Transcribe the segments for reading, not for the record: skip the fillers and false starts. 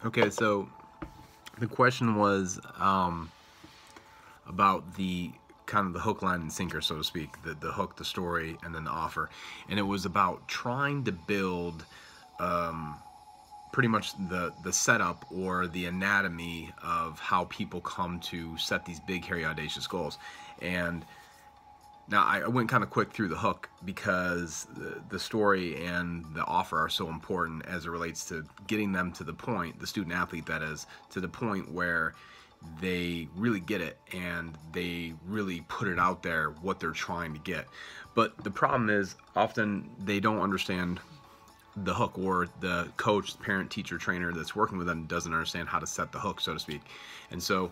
Okay, so the question was about the kind of the hook, line, and sinker, so to speak, the hook, the story, and then the offer. And it was about trying to build pretty much the setup or the anatomy of how people come to set these big, hairy, audacious goals. And now I went kind of quick through the hook because the story and the offer are so important as it relates to getting them to the point, the student athlete that is, to the point where they really get it and they really put it out there what they're trying to get. But the problem is often they don't understand the hook, or the coach, parent, teacher, trainer that's working with them doesn't understand how to set the hook, so to speak. And so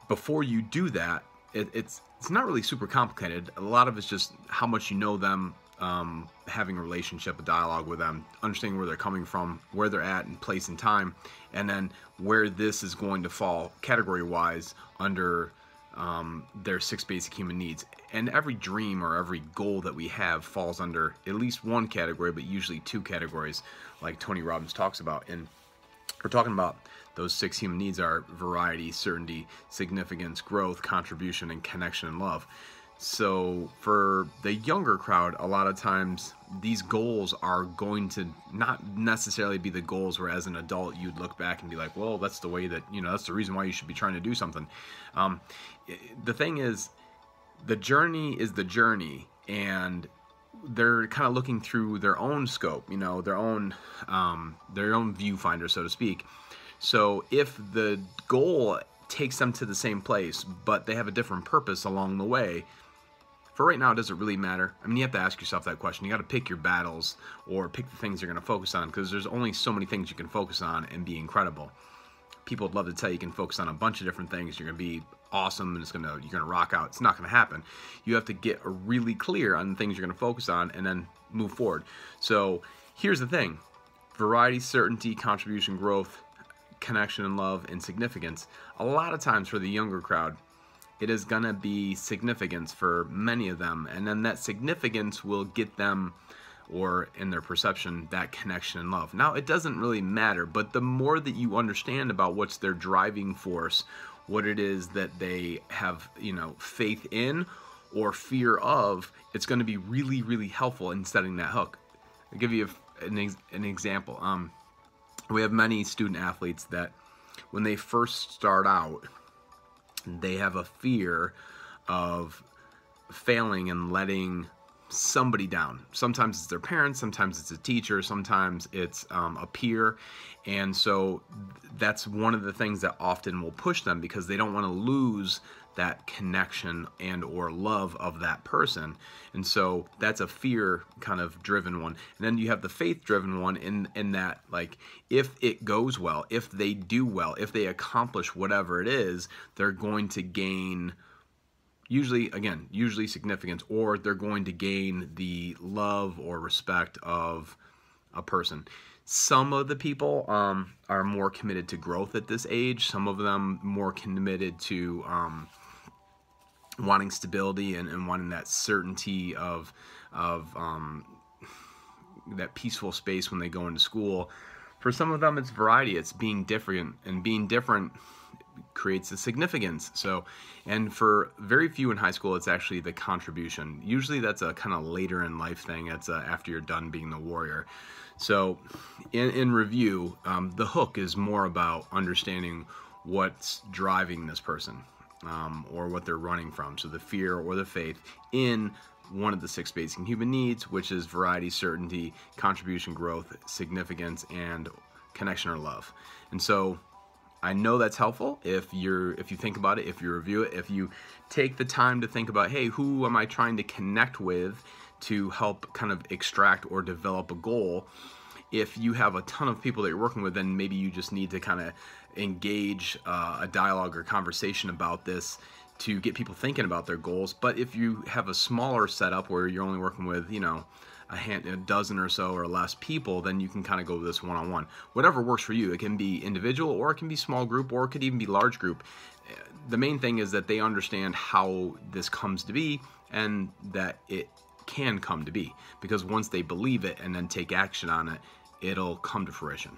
before you do that, it's not really super complicated. A lot of it's just how much you know them, having a relationship, a dialogue with them, understanding where they're coming from, where they're at in place and time, and then where this is going to fall category-wise under their 6 basic human needs. And every dream or every goal that we have falls under at least one category, but usually 2 categories, like Tony Robbins talks about. And we're talking about those 6 human needs are variety, certainty, significance, growth, contribution, and connection and love. So for the younger crowd, a lot of times these goals are going to not necessarily be the goals where as an adult you'd look back and be like, well, that's the way that, that's the reason why you should be trying to do something. The thing is, the journey is the journey, and they're kind of looking through their own scope, their own viewfinder, so to speak. So if the goal takes them to the same place, but they have a different purpose along the way, for right now, does it really matter? I mean, you have to ask yourself that question. You got to pick your battles, or pick the things you're going to focus on, because there's only so many things you can focus on and be incredible. People would love to tell you can focus on a bunch of different things. You're going to be awesome, and you're going to rock out. It's not going to happen. You have to get really clear on the things you're going to focus on and then move forward. So here's the thing: variety, certainty, contribution, growth, connection and love, and significance. A lot of times for the younger crowd, it is going to be significance for many of them, and then that significance will get them, or in their perception, that connection and love. Now, it doesn't really matter, but the more that you understand about what's their driving force, what it is that they have, faith in or fear of, it's going to be really, really helpful in setting that hook. I'll give you an example. We have many student athletes that when they first start out, they have a fear of failing and letting somebody down. Sometimes it's their parents, sometimes it's a teacher, sometimes it's a peer. And so that's one of the things that often will push them, because they don't want to lose that connection and or love of that person. And so that's a fear kind of driven one. And then you have the faith driven one in that, like, if it goes well, if they do well, if they accomplish whatever it is, they're going to gain usually significance, or they're going to gain the love or respect of a person. Some of the people are more committed to growth at this age. Some of them more committed to wanting stability and wanting that certainty of that peaceful space when they go into school. For some of them, it's variety. It's being different, and being different creates a significance. So, and for very few in high school, it's actually the contribution. Usually that's a kind of later in life thing. It's after you're done being the warrior. So in review, the hook is more about understanding what's driving this person, or what they're running from. So the fear or the faith in one of the 6 basic human needs, which is variety, certainty, contribution, growth, significance, and connection or love. And so I know that's helpful if you think about it, if you review it, if you take the time to think about, hey, who am I trying to connect with to help kind of extract or develop a goal. If you have a ton of people that you're working with, then maybe you just need to kind of engage a dialogue or conversation about this to get people thinking about their goals. But if you have a smaller setup where you're only working with, a dozen or so or less people, then you can kind of go with this one-on-one. Whatever works for you. It can be individual, or it can be small group, or it could even be large group. The main thing is that they understand how this comes to be, and that it can come to be, because once they believe it and then take action on it, it'll come to fruition.